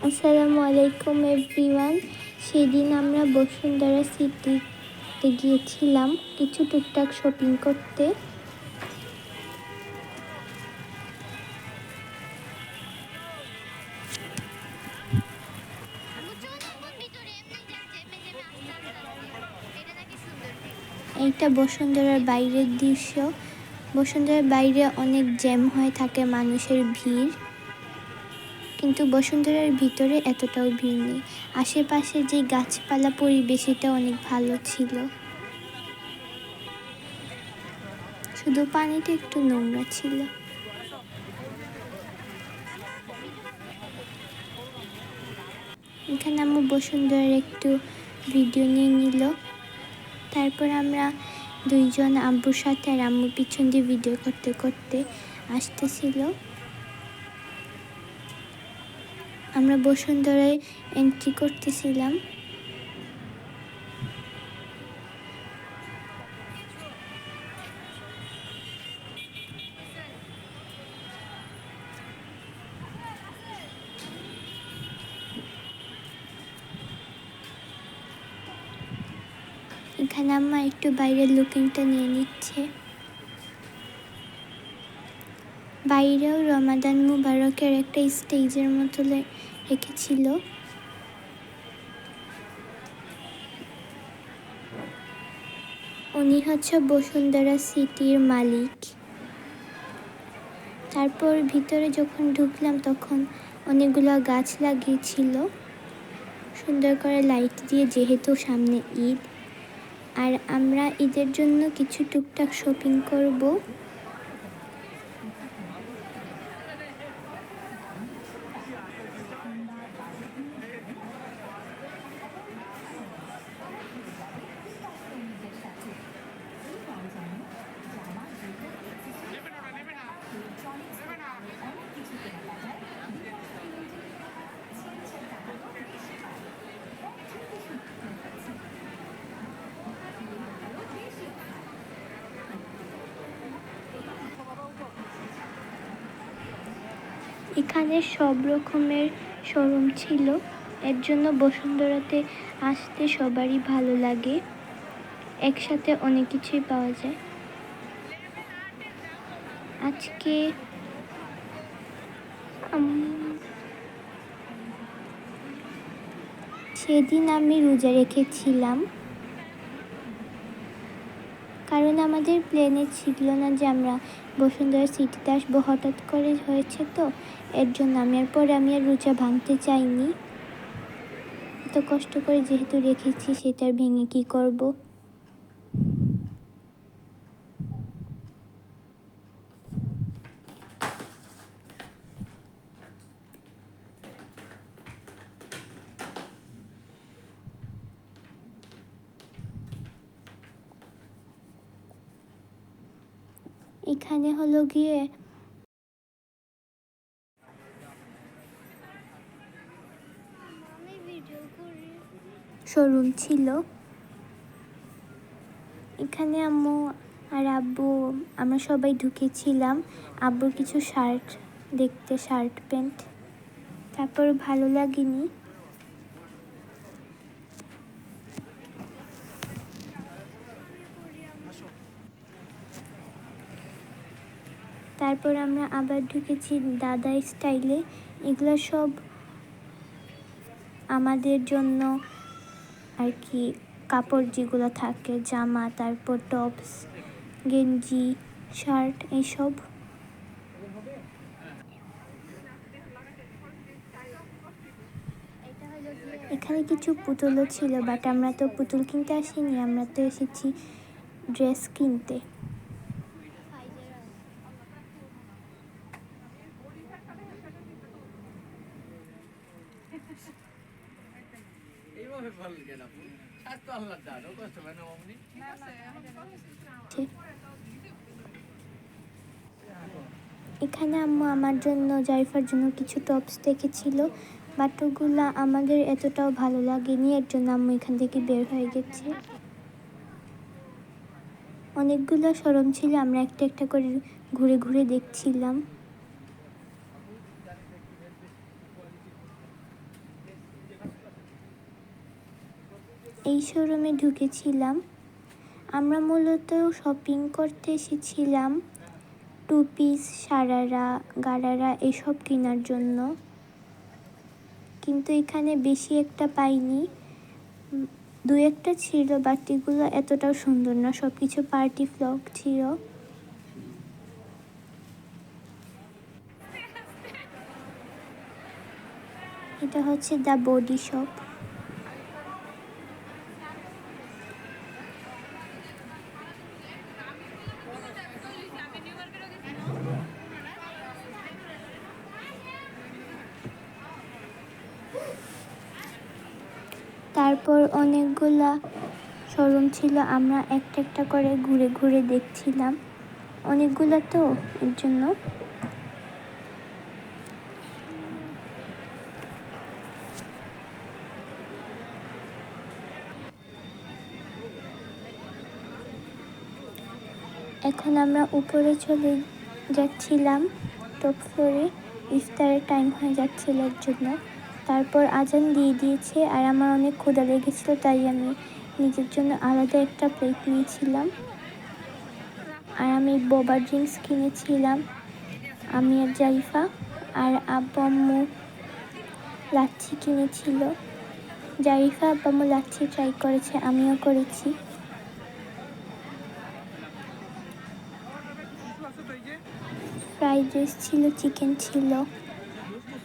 আসসালামু আলাইকুম এভরিওয়ান। সেদিন আমরা বসুন্ধরা সিটিতে গিয়েছিলাম কিছু টুকটাক শপিং করতে। এইটা বসুন্ধরার বাইরের দৃশ্য। বসুন্ধরার বাইরে অনেক জ্যাম হয়ে থাকে, মানুষের ভিড়, কিন্তু বসুন্ধরার ভিতরে এতটাও ভিড় নেই। আশেপাশে যে গাছপালা পরিবেশ এটা অনেক ভালো ছিল, শুধু পানিটা একটু নোংরা ছিল। এখানে আম্মু বসুন্ধরার একটু ভিডিও নিয়ে নিল। তারপর আমরা দুইজন আব্বুর সাথে আর আম্মুর পিছন দিয়ে ভিডিও করতে করতে আসতেছিল। আমরা বসুন্ধরায় এন্ট্রি করতেছিলাম। এখানে আম্মা একটু বাইরের লুকিংটা নিয়ে নিচ্ছে। বাইরেও রমাদান মুবারকের একটা স্টেজের মতো রেখেছিল। উনি হচ্ছে বসুন্ধরা সিটির মালিক। তারপর ভিতরে যখন ঢুকলাম তখন অনেকগুলো গাছ লাগিয়েছিল সুন্দর করে লাইট দিয়ে, যেহেতু সামনে ঈদ আর আমরা ঈদের জন্য কিছু টুকটাক শপিং করব। এখানে সব রকমের শোরুম ছিল, এর জন্য বসুন্ধরাতে আসতে সবারই ভালো লাগে। একসাথে অনেক কিছুই পাওয়া যায়। আজকে সেদিন আমি রোজা রেখেছিলাম, কারণ আমাদের প্ল্যানে ছিল না যে আমরা বসুন্ধরা সিটিতে আসবো, হঠাৎ করে হয়েছে তো, এর জন্য আমি আর রোজা ভাঙতে চাইনি। এত কষ্ট করে যেহেতু রেখেছি সেটার ভেঙে কি করব। এখানে হলো গিয়ে শোরুম ছিল। এখানে আম্মু আর আব্বু আমরা সবাই ঢুকেছিলাম আব্বুর কিছু শার্ট দেখতে, শার্ট প্যান্ট। তারপর ভালো লাগেনি, তারপর আমরা আবার ঢুকেছি দাদা স্টাইলে। এগুলো সব আমাদের জন্য আর কি, কাপড় যেগুলো থাকে, জামা, তারপর টপস, গেঞ্জি, শার্ট, এইসব। এখানে কিছু পুতুলও ছিল, বাট আমরা তো পুতুল কিনতে আসিনি, আমরা তো এসেছি ড্রেস কিনতে। এখানে আম্মু আমার জন্য, জারিফার জন্য কিছু টপস দেখেছিল, বাট ওগুলো আমাদের এতটাও ভালো লাগেনি, এর জন্য আম্মু এখান থেকে বের হয়ে গেছে। অনেকগুলো শোরুম ছিল, আমরা একটা একটা করে ঘুরে ঘুরে দেখছিলাম। এই শোরুমে ঢুকেছিলাম। আমরা মূলত শপিং করতে এসেছিলাম টু পিস, সারারা, গারারা এসব কেনার জন্য, কিন্তু এখানে বেশি একটা পাইনি। দু একটা ছিল, বাট এগুলো এতটাও সুন্দর না, সব কিছু পার্টি ফ্রক ছিল। এটা হচ্ছে দ্য বডি শপ। তারপর অনেকগুলা শোরুম ছিল, আমরা একটা একটা করে ঘুরে ঘুরে দেখছিলাম, অনেকগুলো তো এর জন্য। এখন আমরা উপরে চলে যাচ্ছিলাম, টপ ফ্লোরে। ইফতারের টাইম হয়ে যাচ্ছিল এর জন্য। তারপর আজান দিয়ে দিয়েছে, আর আমার অনেক ক্ষুধা লেগেছিল, তাই আমি নিজের জন্য আলাদা একটা প্লেট নিয়েছিলাম। আর আমি বোবা ড্রিঙ্কস কিনেছিলাম, আমি আর জারিফা। আর আব্বু আম্মু লাচ্ছি কিনেছিল। জারিফা আব্বু আম্মু লাচ্ছি ট্রাই করেছে, আমিও করেছি। ফ্রাইড রাইস ছিল, চিকেন ছিল,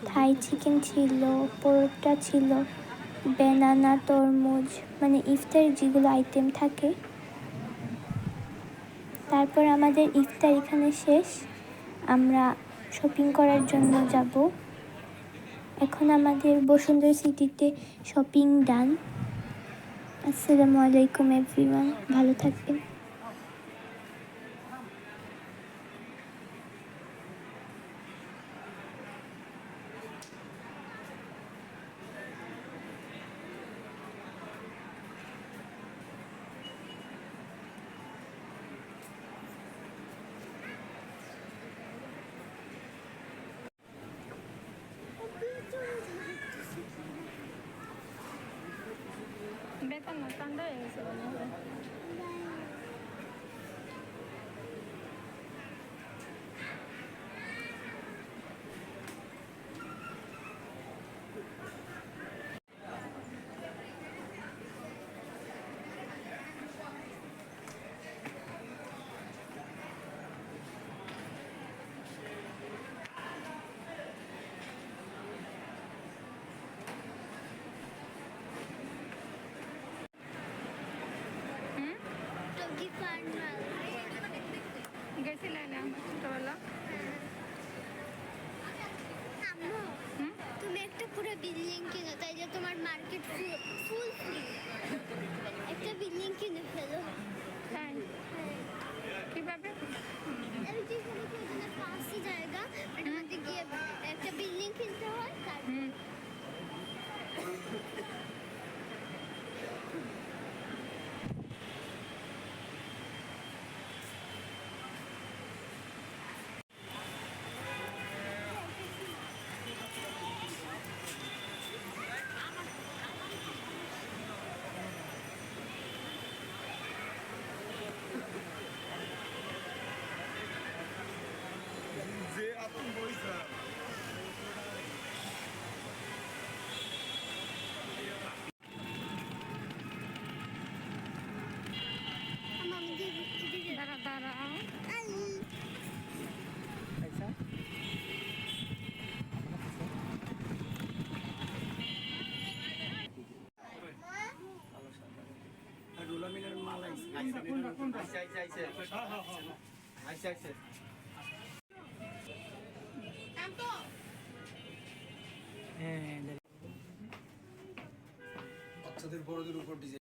থাই চিকেন ছিল, পরোটা ছিল, ব্যানানা, তরমুজ, মানে ইফতারের যেগুলো আইটেম থাকে। তারপর আমাদের ইফতার এখানে শেষ, আমরা শপিং করার জন্য যাব। এখন আমাদের বসুন্ধরা সিটিতে শপিং ডান। আসসালামু আলাইকুম এভরিওয়ান, ভালো থাকবেন। বেতন না ঠান্ডা হয়ে গেছে মনে হয়। গেছিলে না ছোটবেলা? তুমি একটা পুরো বিল্ডিং কিনো, তাই যে তোমার মার্কেট ফুল ফ্রি। একটা বিল্ডিং কিনে ফেলো। তাই কিভাবে? আমি যে কোনো প্রয়োজনে 5টি জায়গা আমাদের গিয়ে একটা বিল্ডিং কিনতে হয়। তারপর যে আপন বইছা দাঁড়া দাঁড়াও। রুলামিনের মাল আইছে বাচ্চাদের বড়দের উপর ডিজাইন।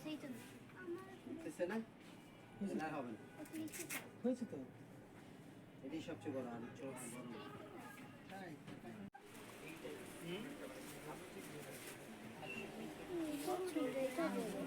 সেই তো হয়েছে তো এটাই সবচেয়ে বড় আর বড় এটা ছোট, এটা বড়।